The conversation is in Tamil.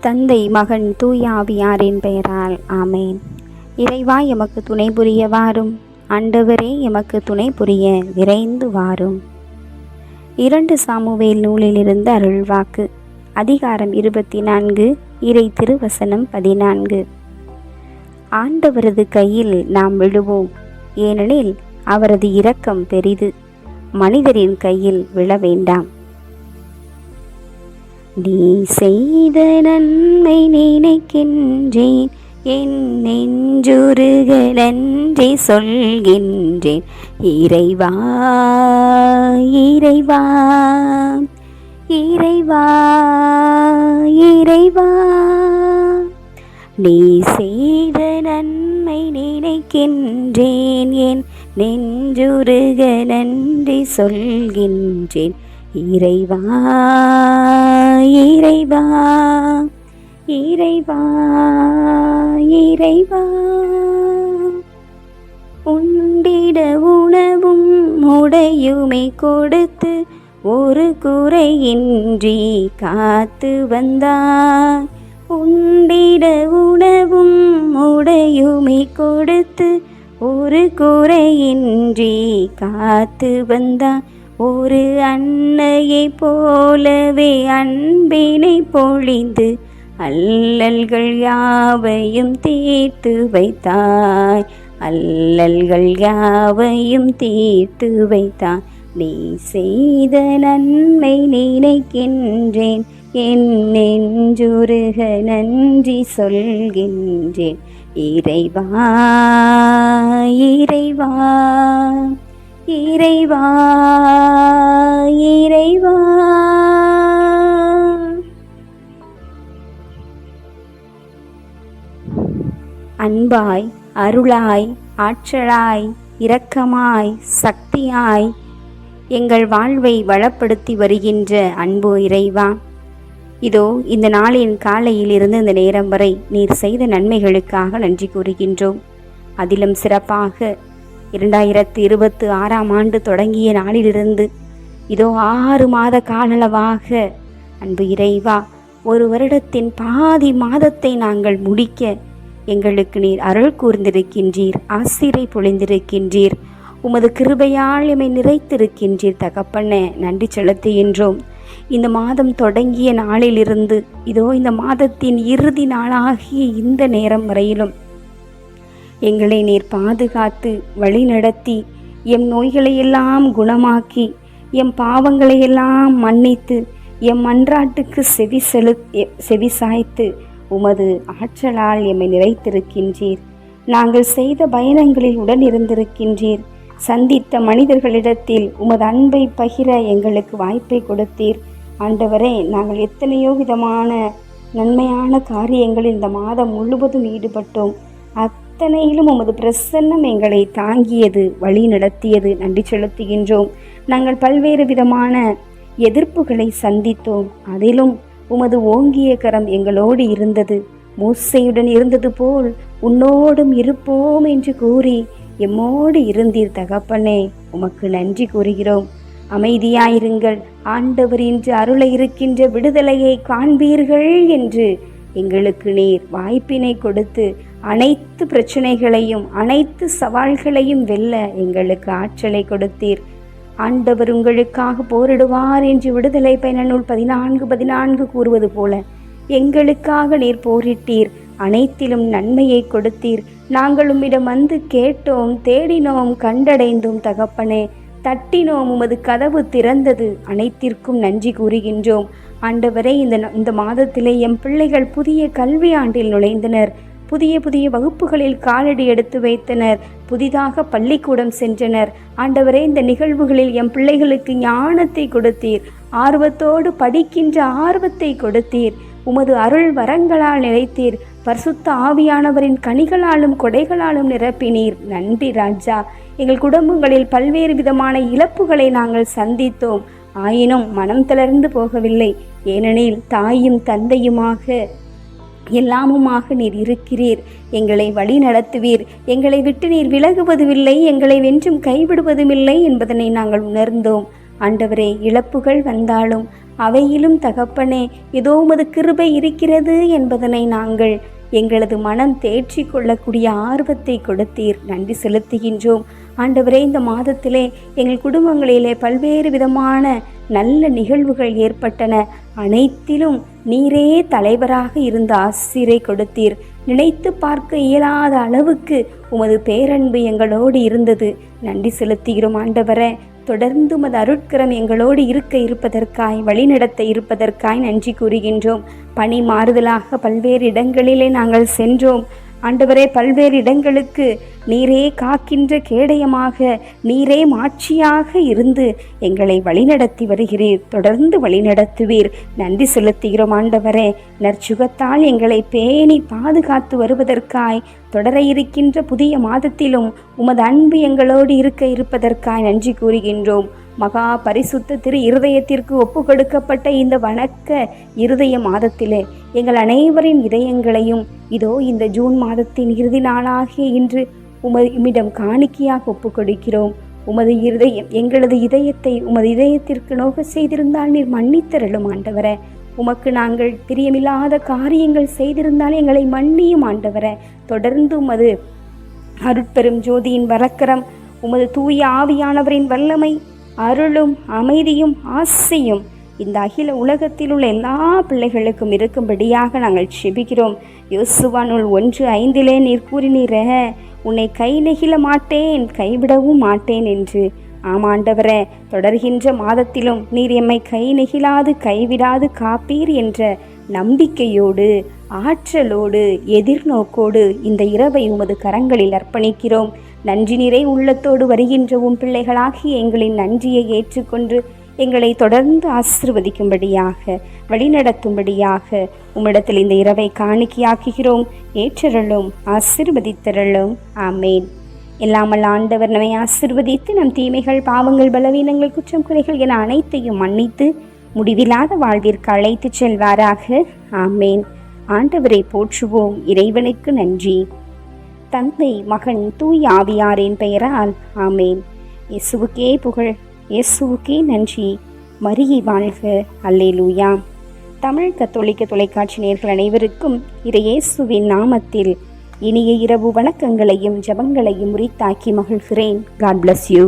தந்தை, மகன், தூய ஆவியாரின் பெயரால் ஆமேன். இறைவா, எமக்கு துணை புரிய வாரும். ஆண்டவரே, எமக்கு துணை புரிய விரைந்து வாரும். 2 சாமுவேல் நூலிலிருந்து அருள்வாக்கு. அதிகாரம் 24, இறை திருவசனம் 14. ஆண்டவரது கையில் நாம் விழுவோம், ஏனெனில் அவரது இரக்கம் பெரிது. மனிதரின் கையில் விழ வேண்டாம். நீ செய்த நன்மை நினைக்கின்றேன், என் நெஞ்சுருக நன்றி சொல்கின்றேன். இறைவா, இறைவா, இறைவா, இறைவா. நீ செய்த நன்மை நினைக்கின்றேன், என் நெஞ்சுருக நன்றி சொல்கின்றேன். இறைவா, இறைவா, இறைவா, இறைவா. உண்டிட உணவும் உடையுமை கொடுத்து ஒரு குறையின்றி காத்து வந்தாய். உண்டிட உணவும் உடையுமை கொடுத்து ஒரு குறையின்றி காத்து வந்தாய். ஒரு அன்னையை போலவே அன்பினை பொழிந்து அல்லல்கள் யாவையும் தீர்த்து வைத்தாய். அல்லல்கள் யாவையும் தீர்த்து வைத்தாய். நீ செய்த நன்மை நினைக்கின்றேன், என் நெஞ்சுருக நன்றி சொல்கின்றேன். இறைவா, இறைவா, இறைவா, இறைவா. அன்பாய், அருளாய், ஆற்றலாய், இரக்கமாய், சக்தியாய் எங்கள் வாழ்வை வளப்படுத்தி வருகின்ற அன்பு இறைவா, இதோ இந்த நாளின் காலையில் இருந்து இந்த நேரம் வரை நீர் செய்த நன்மைகளுக்காக நன்றி கூறுகின்றோம். அதிலும் சிறப்பாக 2026ஆம் ஆண்டு தொடங்கிய நாளிலிருந்து இதோ 6 மாத காலளவாக அன்பு இறைவா, ஒரு வருடத்தின் பாதி மாதத்தை நாங்கள் முடிக்க எங்களுக்கு நீர் அருள் கூர்ந்திருக்கின்றீர், ஆசிரை பொழிந்திருக்கின்றீர், உமது கிருபையால் எம்மை நிறைத்திருக்கின்றீர். தகப்பனே, நன்றி செலுத்துகின்றோம். இந்த மாதம் தொடங்கிய நாளிலிருந்து இதோ இந்த மாதத்தின் இறுதி நாளாகிய இந்த நேரம் வரையிலும் எங்களை நீர் பாதுகாத்து வழி நடத்தி எம் நோய்களையெல்லாம் குணமாக்கி எம் பாவங்களையெல்லாம் மன்னித்து எம் மன்றாட்டுக்கு செவி சாய்த்து உமது ஆற்றலால் எம்மை நிறைத்திருக்கின்றீர். நாங்கள் செய்த பயணங்களில் உடன் இருந்திருக்கின்றீர். சந்தித்த மனிதர்களிடத்தில் உமது அன்பை பகிர எங்களுக்கு வாய்ப்பை கொடுத்தீர். ஆண்டவரே, நாங்கள் எத்தனையோ விதமான நன்மையான காரியங்களில் இந்த மாதம் முழுவதும் ஈடுபட்டோம். அத்தனையிலும் உமது பிரசன்னம் எங்களை தாங்கியது, வழி நடத்தியது. நன்றி செலுத்துகின்றோம். நாங்கள் பல்வேறு விதமான எதிர்ப்புகளை சந்தித்தோம். அதிலும் உமது ஓங்கிய கரம் எங்களோடு இருந்தது. மோசேயுடன் இருந்தது போல் உன்னோடும் இருப்போம் என்று கூறி எம்மோடு இருந்தீர். தகப்பனே, உமக்கு நன்றி கூறுகிறோம். அமைதியாயிருங்கள், ஆண்டவர் இன்று அருள இருக்கின்ற விடுதலையை காண்பீர்கள் என்று எங்களுக்கு நீர் வாய்ப்பினை கொடுத்து அனைத்து பிரச்சனைகளையும் அனைத்து சவால்களையும் வெல்ல எங்களுக்கு ஆற்றலை கொடுத்தீர். ஆண்டவர் உங்களுக்காக போரிடுவார் என்று விடுதலை பயண நூல் 14:14 கூறுவது போல எங்களுக்காக நீர் போரிட்டீர். அனைத்திலும் நன்மையை கொடுத்தீர். நாங்கள் உம்மிடம் வந்து கேட்டோம், தேடினோம், கண்டடைந்தோம். தகப்பனே, தட்டினோம், உமது கதவு திறந்தது. அனைத்திற்கும் நன்றி கூறுகின்றோம். ஆண்டவரே, இந்த மாதத்திலே எம் பிள்ளைகள் புதிய கல்வி ஆண்டில் நுழைந்தனர். புதிய புதிய வகுப்புகளில் காலடி எடுத்து வைத்தனர். புதிதாக பள்ளிக்கூடம் சென்றனர். ஆண்டவரே, இந்த நிகழ்வுகளில் எம் பிள்ளைகளுக்கு ஞானத்தை கொடுத்தீர். ஆர்வத்தோடு படிக்கின்ற ஆர்வத்தை கொடுத்தீர். உமது அருள் வரங்களால் நிறைத்தீர். பரிசுத்த ஆவியானவரின் கனிகளாலும் கொடைகளாலும் நிரப்பினீர். நன்றி ராஜா. எங்கள் குடும்பங்களில் பல்வேறு விதமான இழப்புகளை நாங்கள் சந்தித்தோம். ஆயினும் மனம் தளர்ந்து போகவில்லை. ஏனெனில் தாயும் தந்தையுமாக எல்லாமுமாக நீர் இருக்கிறீர். எங்களை வழி நடத்துவீர். எங்களை விட்டு நீர் விலகுவதுமில்லை, எங்களை வென்றும் கைவிடுவதுமில்லை என்பதனை நாங்கள் உணர்ந்தோம். ஆண்டவரே, இழப்புகள் வந்தாலும் அவையிலும் தகப்பனே இதோ உமது கிருபை இருக்கிறது என்பதனை நாங்கள் எங்களது மனம் தேற்றி கொள்ளக்கூடிய ஆர்வத்தை கொடுத்தீர். நன்றி செலுத்துகின்றோம் ஆண்டவரே. இந்த மாதத்திலே எங்கள் குடும்பங்களிலே பல்வேறு விதமான நல்ல நிகழ்வுகள் ஏற்பட்டன. அனைத்திலும் நீரே தலைவராக இருந்த ஆசிரை கொடுத்தீர். நினைத்து பார்க்க இயலாத அளவுக்கு உமது பேரன்பு எங்களோடு இருந்தது. நன்றி செலுத்துகிறோம் ஆண்டவரே. தொடர்ந்து உமது அருட்கரம் எங்களோடு இருப்பதற்காய் வழிநடத்த இருப்பதற்காய் நன்றி கூறுகின்றோம். பணி மாறுதலாக பல்வேறு இடங்களிலே நாங்கள் சென்றோம் ஆண்டவரே. பல்வேறு இடங்களுக்கு நீரே காக்கின்ற கேடயமாக நீரே மாட்சியாக இருந்து எங்களை வழிநடத்தி வருகிறீர். தொடர்ந்து வழிநடத்துவீர். நன்றி செலுத்துகிறோம் ஆண்டவரே. நற்சுகத்தால் எங்களை பேணி பாதுகாத்து வருவதற்காய் தொடர இருக்கின்ற புதிய மாதத்திலும் உமது அன்பு எங்களோடு இருப்பதற்காய் நன்றி கூறுகின்றோம். மகா பரிசுத்த திரு இருதயத்திற்கு ஒப்பு கொடுக்கப்பட்ட இந்த வணக்க இருதய மாதத்திலே எங்கள் அனைவரின் இதயங்களையும் இதோ இந்த ஜூன் மாதத்தின் இறுதி நாளாகிய இன்று உம்மிடம் காணிக்கையாக ஒப்பு கொடுக்கிறோம். உமது இருதயம் எங்களது இதயத்தை உமது இதயத்திற்கு நோக செய்திருந்தால் நீர் மன்னித்தருளும் ஆண்டவரே. உமக்கு நாங்கள் பிரியமில்லாத காரியங்கள் செய்திருந்தால் எங்களை மன்னியும் ஆண்டவரே. தொடர்ந்து உமது அருட்பெரும் ஜோதியின் வரக்கரம், உமது தூய ஆவியானவரின் வல்லமை, அருளும் அமைதியும் ஆசையும் இந்த அகில உலகத்தில் உள்ள எல்லா பிள்ளைகளுக்கும் இருக்கும்படியாக நாங்கள் செபிக்கிறோம். யோசுவா நூல் 1:5 நீர் கூறினீரே, உன்னை கை நெகிழ மாட்டேன், கைவிடவும் மாட்டேன் என்று. ஆமாண்டவரே, தொடர்கின்ற மாதத்திலும் நீர் எம்மை கை நெகிழாது கைவிடாது காப்பீர் என்ற நம்பிக்கையோடு ஆற்றலோடு எதிர்நோக்கோடு இந்த இரவை உமது கரங்களில் அர்ப்பணிக்கிறோம். நன்றி நிறை உள்ளத்தோடு வருகின்ற பிள்ளைகளாகி எங்களின் நன்றியை ஏற்றுக்கொண்டு எங்களை தொடர்ந்து ஆசீர்வதிக்கும்படியாக வழிநடத்தும்படியாக உம்மிடத்தில் இந்த இரவை காணிக்கையாக்குகிறோம். ஏற்றருளும், ஆசீர்வதித்தருளும். ஆமேன். எல்லாமல் ஆண்டவர் நம்மை ஆசீர்வதித்து நம் தீமைகள், பாவங்கள், பலவீனங்கள், குற்றம், குறைகள் என அனைத்தையும் மன்னித்து முடிவில்லாத வாழ்விற்கு அழைத்து செல்வாராக. ஆமேன். ஆண்டவரை போற்றுவோம். இறைவனுக்கு நன்றி. தந்தை, மகன், தூய் ஆவியாரின் பெயரால் ஆமேன். இயேசுவுக்கே புகழ், இயேசுவுக்கே நன்றி. மரியை வாழ்க. அல்லேலூயா. தமிழ் கத்தோலிக்க தொலைக்காட்சி நேயர்கள் அனைவருக்கும் இயேசுவின் நாமத்தில் இனிய இரவு வணக்கங்களையும் ஜெபங்களையும் உரித்தாக்கி மகிழ்கிறேன். God bless you.